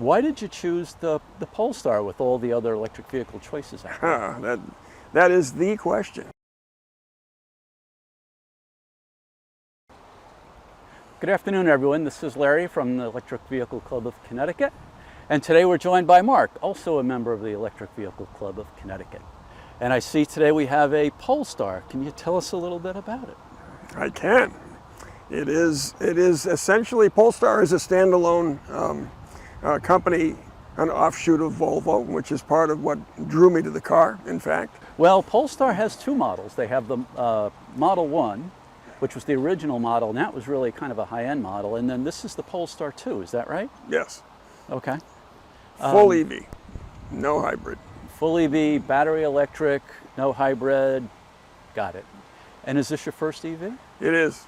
Why did you choose the Polestar with all the other electric vehicle choices out there? That is the question. Good afternoon, everyone. This is Larry from the Electric Vehicle Club of Connecticut. And today we're joined by Marc, also a member of the Electric Vehicle Club of Connecticut. And I see today we have a Polestar. Can you tell us a little bit about it? I can. It is essentially, Polestar is a standalone company, an offshoot of Volvo, which is part of what drew me to the car, in fact. Well, Polestar has two models. They have the Model 1, which was the original model, and that was really kind of a high-end model. And then this is the Polestar 2, is that right? Yes. Okay. Full EV, no hybrid. Full EV, battery electric, no hybrid. Got it. And is this your first EV? It is.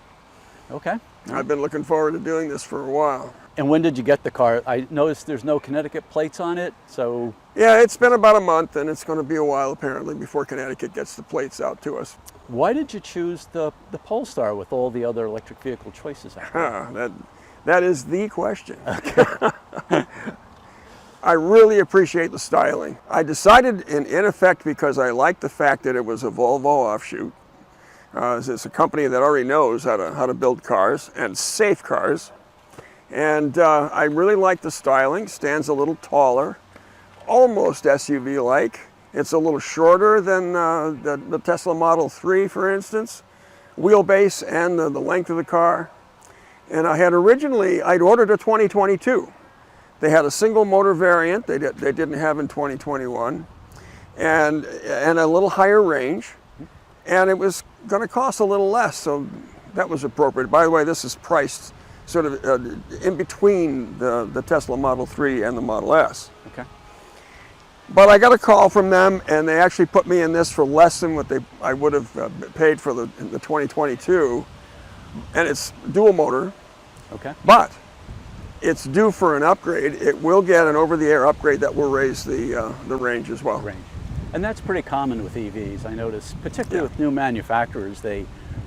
Okay. I've been looking forward to doing this for a while. And when did you get the car? I noticed there's no Connecticut plates on it, so... Yeah, it's been about a month, and it's going to be a while, apparently, before Connecticut gets the plates out to us. Why did you choose the Polestar with all the other electric vehicle choices out there? That is the question. Okay. I really appreciate the styling. I decided, in effect, because I liked the fact that it was a Volvo offshoot. It's a company that already knows how to build cars, and safe cars. And I really like the styling. Stands a little taller, almost SUV-like. It's a little shorter than the Tesla Model 3, for instance, wheelbase and the length of the car. And I'd ordered a 2022. They had a single motor variant they didn't have in 2021, and a little higher range, and it was going to cost a little less, so that was appropriate. By the way, this is priced sort of in between the Tesla Model 3 and the Model S. Okay. But I got a call from them, and they actually put me in this for less than what I would have paid for the 2022, and it's dual motor. Okay. But it's due for an upgrade. It will get an over-the-air upgrade that will raise the range as well. Range. And that's pretty common with EVs. I notice, particularly with new manufacturers, they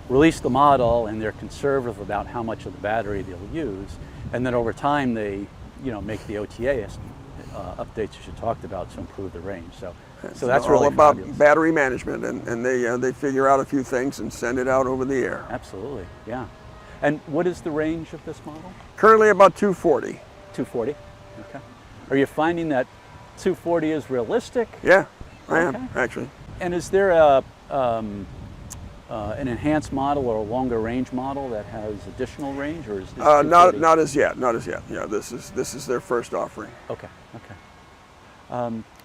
release the model and they're conservative about how much of the battery they'll use, and then over time they, make the OTA updates as you talked about to improve the range. So that's really all about fabulous. Battery management, and they figure out a few things and send it out over the air. Absolutely, yeah. And what is the range of this model? Currently about 240. 240. Okay. Are you finding that 240 is realistic? Yeah, I am actually. And is there an enhanced model or a longer range model that has additional range, or is this not as yet? Not as yet. Yeah, this is their first offering. Okay. Okay.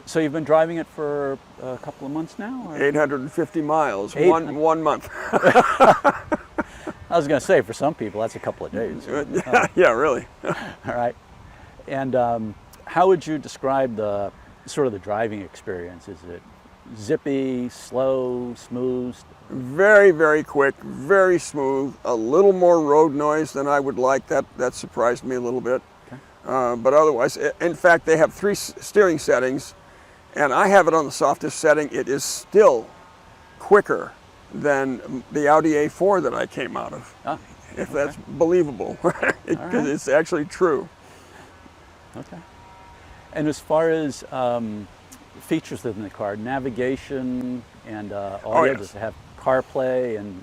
So you've been driving it for a couple of months now? Or? 850 miles. One month. I was going to say, for some people, that's a couple of days. Yeah, really. All right. And how would you describe the driving experience? Is it zippy, slow, smooth? Very, very quick, very smooth. A little more road noise than I would like. That surprised me a little bit. Okay. But otherwise, in fact, they have 3 steering settings, and I have it on the softest setting. It is still quicker than the Audi A4 that I came out of, if that's believable, because it's actually true. Okay. And as far as features in the car, navigation and audio, does it have CarPlay and?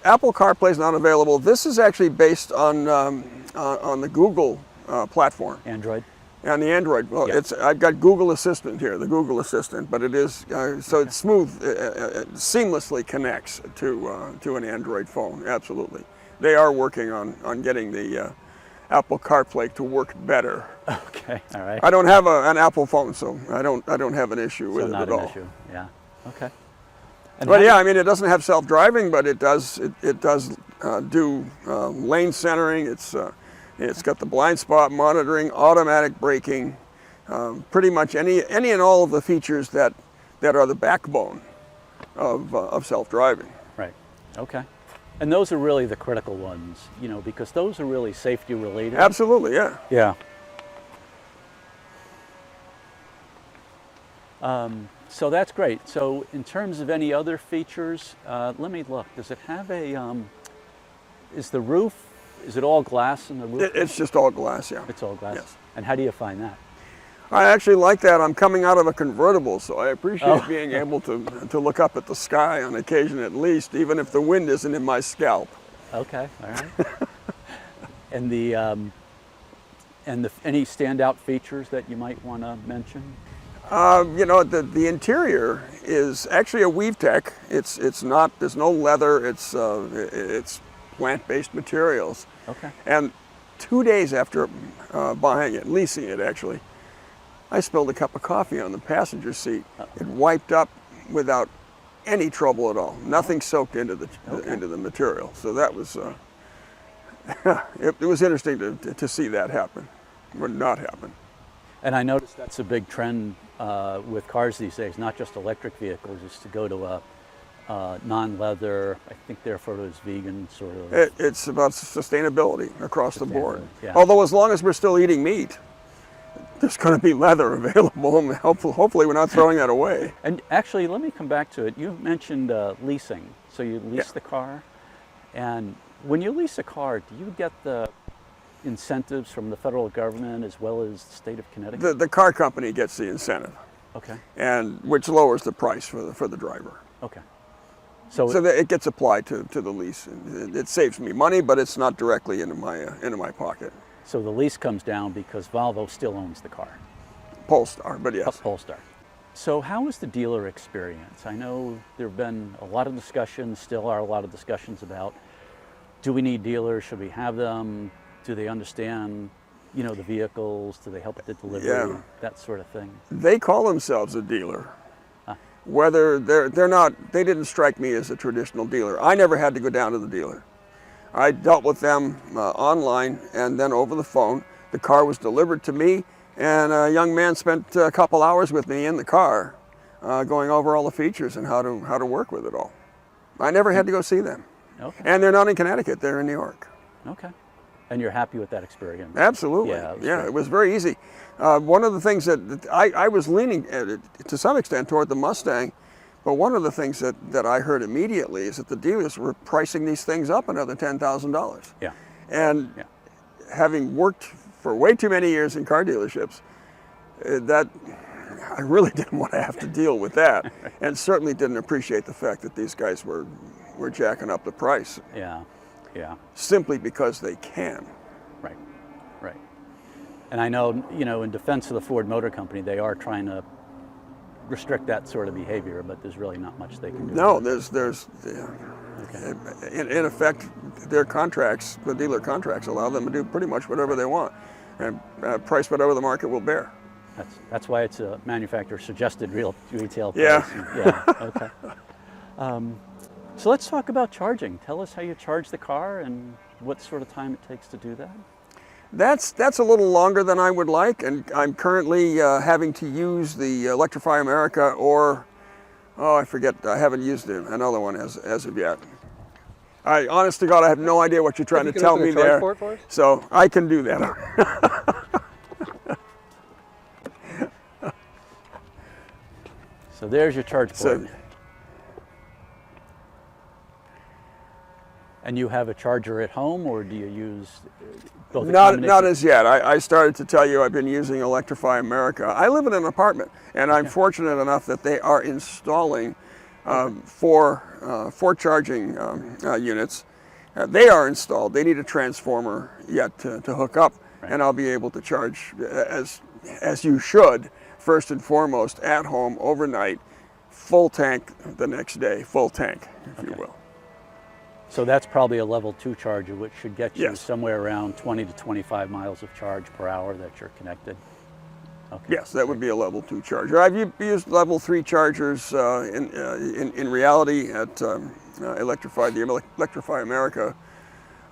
Apple CarPlay is not available. This is actually based on the Google platform. Android. And the Android. Well, yeah. I've got Google Assistant here, the Google Assistant, but it is so it's smooth, it seamlessly connects to an Android phone. Absolutely, they are working on getting the Apple CarPlay to work better. Okay, all right. I don't have an Apple phone, so I don't have an issue with it at all. Not an issue. Yeah. Okay. But yeah, I mean, it doesn't have self-driving, but it does do lane centering. It's got the blind spot monitoring, automatic braking, pretty much any and all of the features that are the backbone of self-driving. Right. Okay. And those are really the critical ones, because those are really safety related. Absolutely, yeah. Yeah. So that's great. So in terms of any other features, let me look. Does it have a, is the roof Is it all glass in the roof? It's just all glass, yeah. It's all glass? Yes. And how do you find that? I actually like that. I'm coming out of a convertible, so I appreciate being able to look up at the sky on occasion at least, even if the wind isn't in my scalp. Okay, all right. And any standout features that you might want to mention? You know, the interior is actually a weave tech. It's not. There's no leather. It's plant-based materials. Okay. And 2 days after buying it, leasing it actually, I spilled a cup of coffee on the passenger seat. It wiped up without any trouble at all. Nothing soaked into the material. So that was it was interesting to see that happen, or not happen. And I noticed that's a big trend with cars these days, not just electric vehicles, is to go to a non-leather, I think therefore it's vegan sort of. It's about sustainability across the board. Yeah. Although as long as we're still eating meat, there's going to be leather available, and hopefully we're not throwing that away. And actually, let me come back to it. You mentioned leasing. So you lease the car, and when you lease a car, do you get the incentives from the federal government as well as the state of Connecticut? The car company gets the incentive, Okay. and which lowers the price for the driver. Okay. So that it gets applied to the lease. It saves me money, but it's not directly into my pocket. So the lease comes down because Volvo still owns the car. Polestar, but yes. Polestar. So how is the dealer experience? I know there have been a lot of discussions, still are a lot of discussions about, do we need dealers? Should we have them? Do they understand, you know, the vehicles? Do they help with the delivery? Yeah. That sort of thing. They call themselves a dealer. Whether they're not, they didn't strike me as a traditional dealer. I never had to go down to the dealer. I dealt with them online and then over the phone. The car was delivered to me, and a young man spent a couple hours with me in the car, going over all the features and how to work with it all. I never had to go see them. Okay. And they're not in Connecticut; they're in New York. Okay. And you're happy with that experience? Absolutely. Yeah, it was very easy. One of the things that I was leaning to some extent toward the Mustang, but one of the things that I heard immediately is that the dealers were pricing these things up another $10,000. Yeah. And having worked for way too many years in car dealerships, that I really didn't want to have to deal with that, and certainly didn't appreciate the fact that these guys were jacking up the price. Yeah. Yeah. Simply because they can. Right. Right. And I know, you know, in defense of the Ford Motor Company, they are trying to restrict that sort of behavior, but there's really not much they can do. No, in effect, their contracts, the dealer contracts, allow them to do pretty much whatever they want, and price whatever the market will bear. That's why it's a manufacturer suggested retail price. Yeah. Yeah. Okay. So let's talk about charging. Tell us how you charge the car and what sort of time it takes to do that. That's a little longer than I would like, and I'm currently having to use the Electrify America, or I forget, I haven't used another one as of yet. Honest to God, I have no idea what you're trying to tell me there. For us? So I can do that. So there's your charge port. And you have a charger at home, or do you use both? Not as yet. I started to tell you I've been using Electrify America. I live in an apartment, and I'm fortunate enough that they are installing four charging units. They are installed. They need a transformer yet to hook up, and I'll be able to charge as you should, first and foremost, at home overnight, full tank the next day, full tank, if you will. So that's probably a level 2 charger, which should get you Yes. somewhere around 20 to 25 miles of charge per hour that you're connected. Okay. Yes, that would be a level 2 charger. I've used level 3 chargers in reality at the Electrify America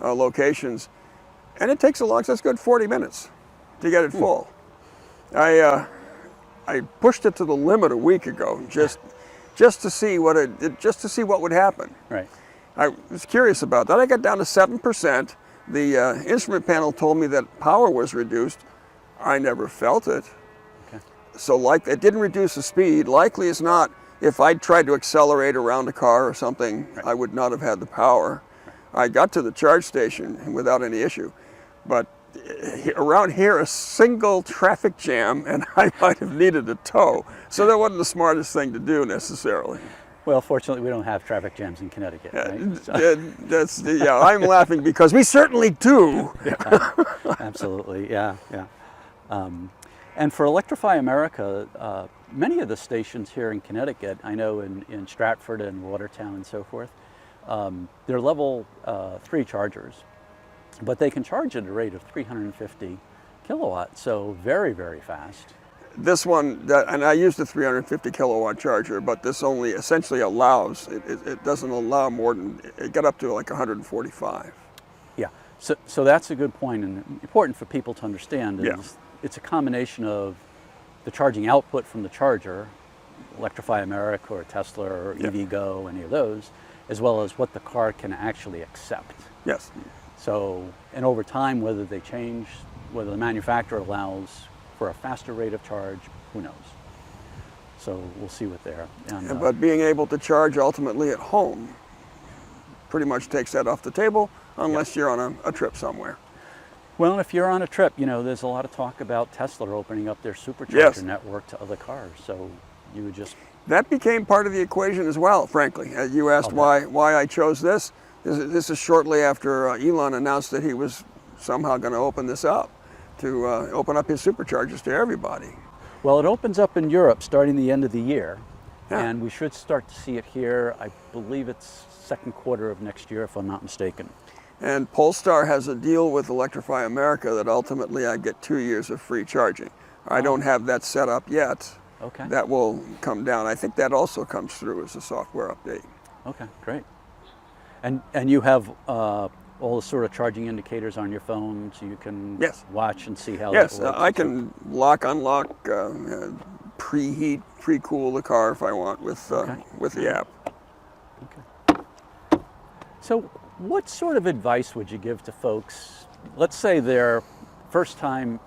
locations, and it takes that's good 40 minutes to get it full. I pushed it to the limit a week ago just to see what would happen. Right. I was curious about that. I got down to 7%. The instrument panel told me that power was reduced. I never felt it. Okay. So it didn't reduce the speed. Likely as not, if I tried to accelerate around a car or something, I would not have had the power. I got to the charge station without any issue. But around here, a single traffic jam, and I might have needed a tow. So that wasn't the smartest thing to do necessarily. Well, fortunately, we don't have traffic jams in Connecticut, right? Yeah, I'm laughing because we certainly do. Yeah, absolutely, yeah. And for Electrify America, many of the stations here in Connecticut, I know in Stratford and Watertown and so forth, they're level 3 chargers, but they can charge at a rate of 350 kilowatts, so very, very fast. This one, and I used a 350 kilowatt charger, but this only essentially allows, it doesn't allow more than, it got up to like 145. Yeah, so that's a good point, and important for people to understand is it's a combination of the charging output from the charger, Electrify America or Tesla or EVgo, any of those, as well as what the car can actually accept. Yes. So, and over time, whether they change, whether the manufacturer allows for a faster rate of charge, who knows? So we'll see what they're. But being able to charge ultimately at home pretty much takes that off the table, unless you're on a trip somewhere. Well, if you're on a trip, there's a lot of talk about Tesla opening up their supercharger network to other cars. So you would just... That became part of the equation as well, frankly. You asked why I chose this. This is shortly after Elon announced that he was somehow going to open this up, to open up his superchargers to everybody. Well, it opens up in Europe starting the end of the year, and we should start to see it here. I believe it's second quarter of next year, if I'm not mistaken. And Polestar has a deal with Electrify America that ultimately I get 2 years of free charging. I don't have that set up yet. Okay. That will come down. I think that also comes through as a software update. Okay, great. And you have all the sort of charging indicators on your phone, so you can watch and see how that works? Yes, I can lock, unlock, preheat, pre-cool the car if I want with the app. Okay. So what sort of advice would you give to folks, let's say they're first-time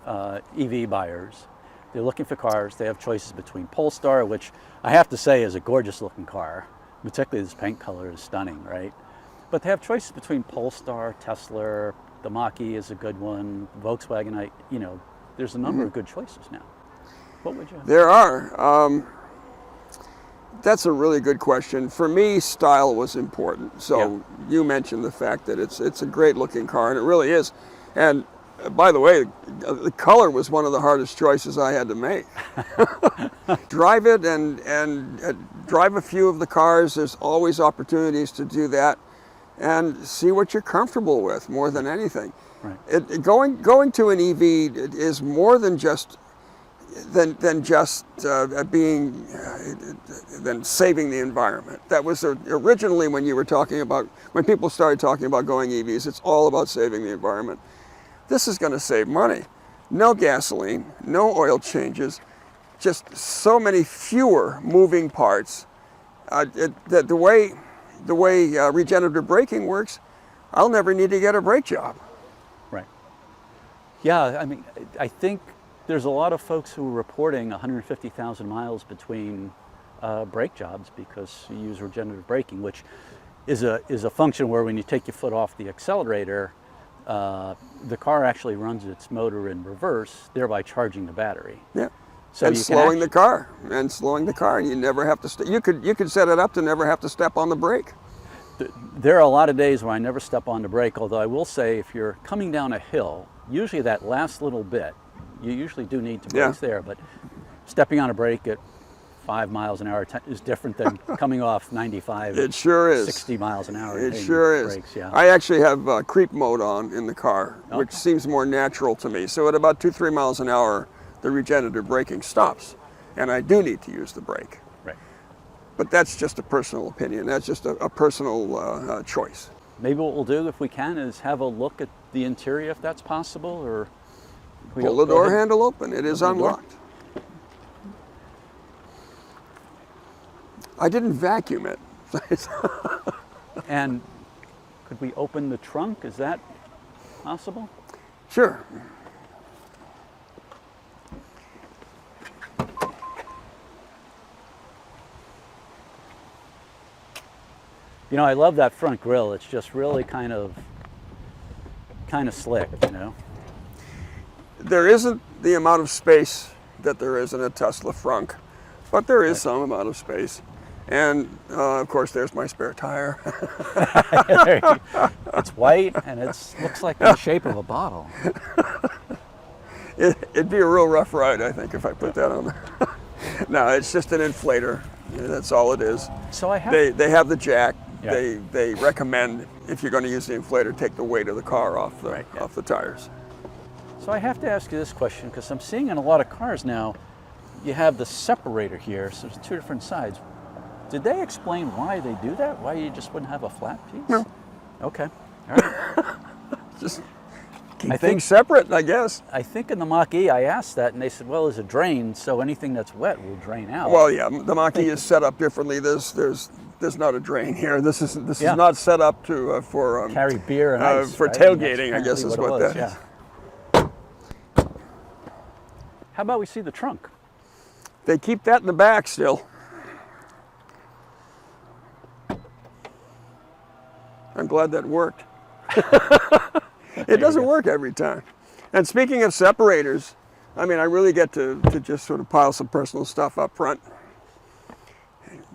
EV buyers, they're looking for cars, they have choices between Polestar, which I have to say is a gorgeous-looking car, particularly this paint color is stunning, right? But they have choices between Polestar, Tesla, the Mach-E is a good one, Volkswagen, there's a number of good choices now. What would you? There are. That's a really good question. For me, style was important. So you mentioned the fact that it's a great looking car, and it really is. And by the way, the color was one of the hardest choices I had to make. Drive it and drive a few of the cars. There's always opportunities to do that. And see what you're comfortable with more than anything. Right. Going to an EV is more than just than saving the environment. That was originally when people started talking about going EVs. It's all about saving the environment. This is going to save money. No gasoline, no oil changes, just so many fewer moving parts. The way regenerative braking works, I'll never need to get a brake job. Right. Yeah, I think there's a lot of folks who are reporting 150,000 miles between brake jobs because you use regenerative braking, which is a function where when you take your foot off the accelerator, the car actually runs its motor in reverse, thereby charging the battery. Yeah. So and slowing the car, and you never have to. You could set it up to never have to step on the brake. There are a lot of days where I never step on the brake. Although I will say, if you're coming down a hill, usually that last little bit, you usually do need to brake there. But stepping on a brake at 5 miles an hour is different than coming off 95. It sure is. 60 miles an hour. It sure is. Brakes, yeah. I actually have creep mode on in the car, which seems more natural to me. So at about 2-3 miles an hour, the regenerative braking stops, and I do need to use the brake. Right. But that's just a personal opinion. That's just a personal choice. Maybe what we'll do, if we can, is have a look at the interior, if that's possible, or pull the door handle open. It is unlocked. I didn't vacuum it. And could we open the trunk? Is that possible? Sure. You know, I love that front grille. It's just really kind of slick, you know. There isn't the amount of space that there is in a Tesla frunk, but there is some amount of space. And of course, there's my spare tire. It's white and it looks like the shape of a bottle. It'd be a real rough ride, I think, if I put that on there. No, it's just an inflator. That's all it is. So I have. They have the jack. Yeah. They recommend, if you're going to use the inflator, take the weight of the car off the tires. So I have to ask you this question, because I'm seeing in a lot of cars now, you have the separator here, so there's two different sides. Did they explain why they do that? Why you just wouldn't have a flat piece? No. Okay. All right. Just keep things separate, I guess. I think in the Mach-E I asked that, and they said, well, there's a drain, so anything that's wet will drain out. Well, yeah, the Mach-E is set up differently. There's not a drain here. This is not set up to for carry beer and ice, for right? tailgating, I guess is what that is. Yeah. How about we see the trunk? They keep that in the back still. I'm glad that worked. It doesn't work every time. And speaking of separators, I mean, I really get to just sort of pile some personal stuff up front.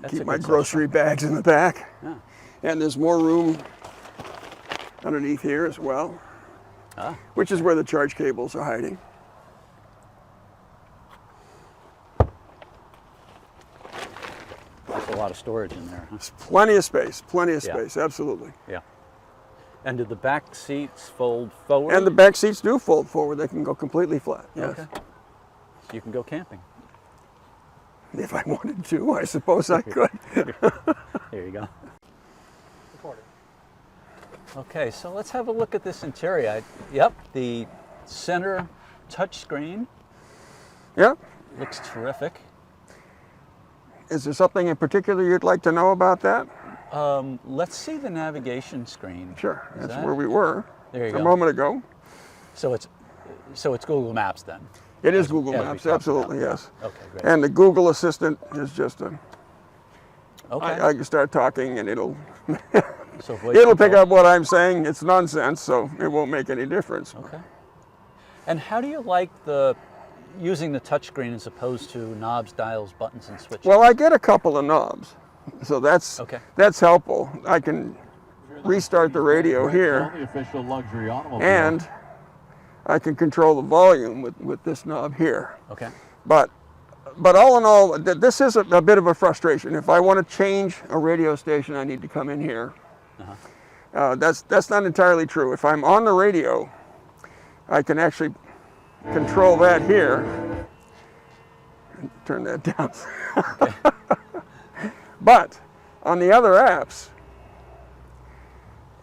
Keep my grocery bags in the back. Yeah. And there's more room underneath here as well, which is where the charge cables are hiding. There's a lot of storage in there. Huh? There's plenty of space, absolutely. Yeah. And do the back seats fold forward? And the back seats do fold forward. They can go completely flat, yes. Okay. So you can go camping. If I wanted to, I suppose I could. There you go. Okay, so let's have a look at this interior. Yep, the center touchscreen. Yep. Looks terrific. Is there something in particular you'd like to know about that? Let's see the navigation screen. Sure, that's where we were there you a go. moment ago. So it's Google Maps then? It is Google Maps, absolutely, yes. Okay, great. And the Google Assistant is just a... Okay. I can start talking and it'll So pick up what I'm saying. It's nonsense, so it won't make any difference. Okay. And how do you like using the touchscreen as opposed to knobs, dials, buttons, and switches? Well, I get a couple of knobs, so that's helpful. I can restart the radio here, and I can control the volume with this knob here. Okay. But all in all, this is a bit of a frustration. If I want to change a radio station, I need to come in here. That's not entirely true. If I'm on the radio, I can actually control that here. Turn that down. Okay. But on the other apps,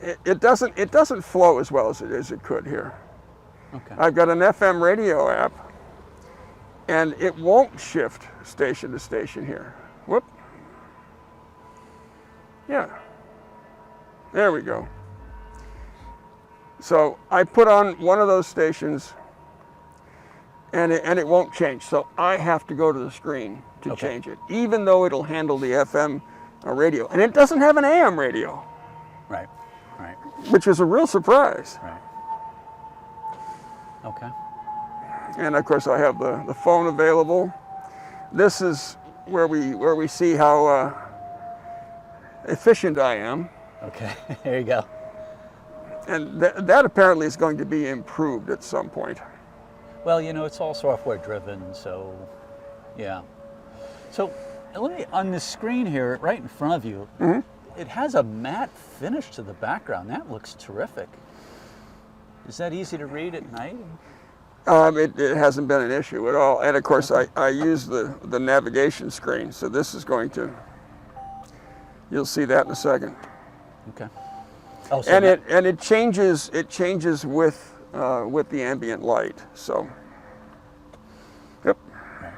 it doesn't flow as well as it could here. Okay. I've got an FM radio app, and it won't shift station to station here. Whoop. Yeah. There we go. So I put on one of those stations, and it won't change. So I have to go to the screen to change it, even though it'll handle the FM radio. And it doesn't have an AM radio. Right, right. Which is a real surprise. Right. Okay. And of course I have the phone available. This is where we see how efficient I am. Okay, there you go. And that apparently is going to be improved at some point. Well, you know, it's all software driven, so yeah. So let me, on the screen here, right in front of you, it has a matte finish to the background. That looks terrific. Is that easy to read at night? It hasn't been an issue at all. And of course, I use the navigation screen, so this is going to, you'll see that in a second. Okay. Oh, so and it changes with the ambient light. So, yep. Right.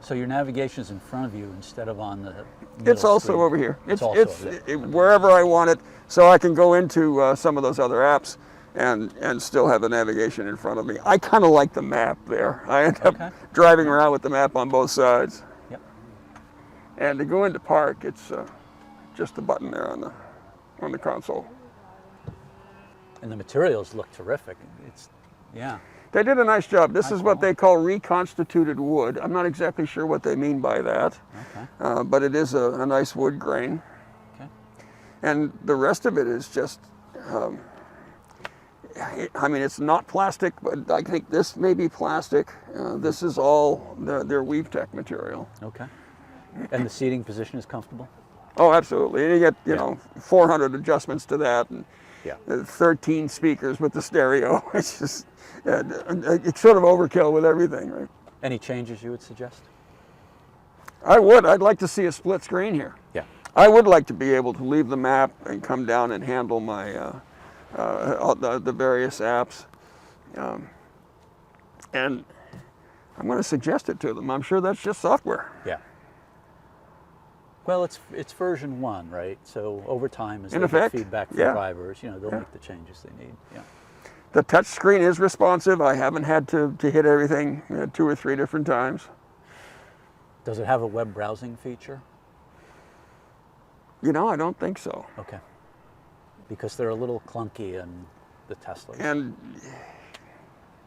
So your navigation is in front of you instead of on the middle It's also screen. over here. It's also over there. Wherever I want it, so I can go into some of those other apps and still have the navigation in front of me. I kind of like the map there. I end up driving around with the map on both sides. Yep. And to go into park, it's just a button there on the console. And the materials look terrific. It's, yeah. They did a nice job. This is what quality. they call reconstituted wood. I'm not exactly sure what they mean by that, Okay. but it is a nice wood grain. Okay. And the rest of it is just, I mean, it's not plastic, but I think this may be plastic. This is all their Weave Tech material. Okay. And the seating position is comfortable? Oh, absolutely. And you get, you know, 400 adjustments to that, and Yeah. 13 speakers with the stereo. It's just, it's sort of overkill with everything, right? Any changes you would suggest? I would. I'd like to see a split screen here. Yeah. I would like to be able to leave the map and come down and handle my the various apps. And I'm going to suggest it to them. I'm sure that's just software. Yeah. Well, it's version 1, right? So over time, as In they effect, get feedback from yeah. drivers, you know, they'll make the changes they need. Yeah. The touch screen is responsive. I haven't had to hit everything 2 or 3 different times. Does it have a web browsing feature? You know, I don't think so. Okay. Because they're a little clunky in the Teslas. And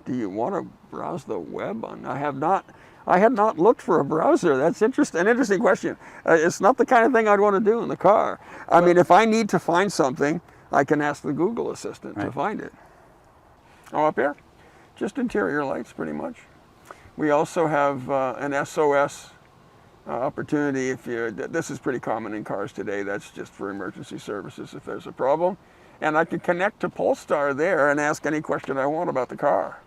do you want to browse the web on? I had not looked for a browser. That's an interesting question. It's not the kind of thing I'd want to do in the car. I mean, if I need to find something, I can ask the Google Assistant to find it. Oh, up here? Just interior lights, pretty much. We also have an SOS opportunity. If this is pretty common in cars today. That's just for emergency services if there's a problem. And I can connect to Polestar there and ask any question I want about the car.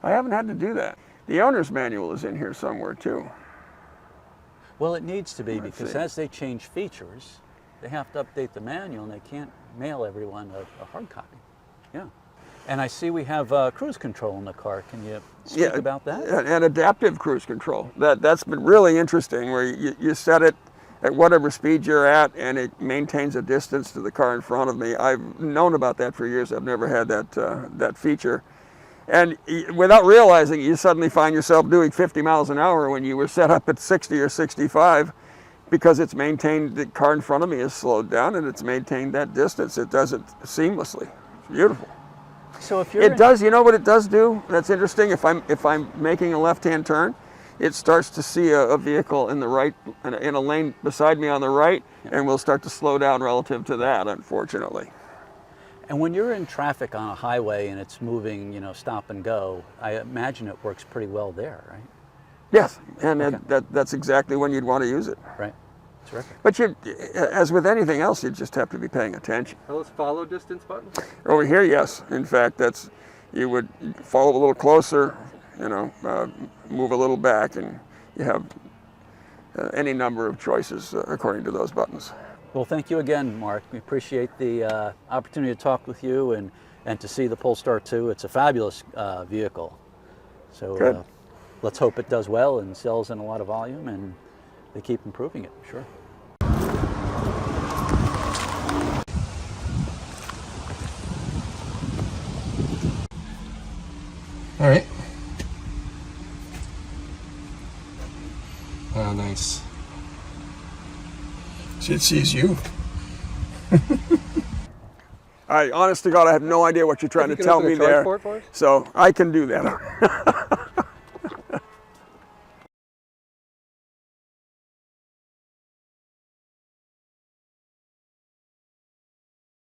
I haven't had to do that. The owner's manual is in here somewhere too. Well, it needs to be, Let's because see. as they change features, they have to update the manual, and they can't mail everyone a hard copy. Yeah. And I see we have cruise control in the car. Can you speak about that? And adaptive cruise control. That's been really interesting, where you set it at whatever speed you're at, and it maintains a distance to the car in front of me. I've known about that for years. I've never had that feature. And without realizing, you suddenly find yourself doing 50 miles an hour when you were set up at 60 or 65, because it's maintained, the car in front of me is slowed down, and it's maintained that distance. It does it seamlessly. It's beautiful. So if you're It does, you know what it does do? That's interesting. If I'm making a left-hand turn, it starts to see a vehicle in the right, in a lane beside me on the right, and will start to slow down relative to that, unfortunately. And when you're in traffic on a highway and it's moving, you know, stop and go, I imagine it works pretty well there, right? Yes, and that's exactly when you'd want to use it. Right. Terrific. But as with anything else, you just have to be paying attention. Are those follow distance buttons? Over here, yes. In fact, you would follow a little closer, you know, move a little back, and you have any number of choices according to those buttons. Well, thank you again, Marc. We appreciate the opportunity to talk with you and to see the Polestar 2. It's a fabulous vehicle. So let's hope it does well and sells in a lot of volume, and they keep improving it, sure. All right. Oh, nice. It sees you. Honest to God, I have no idea what you're trying to tell me there. For us? So I can do that.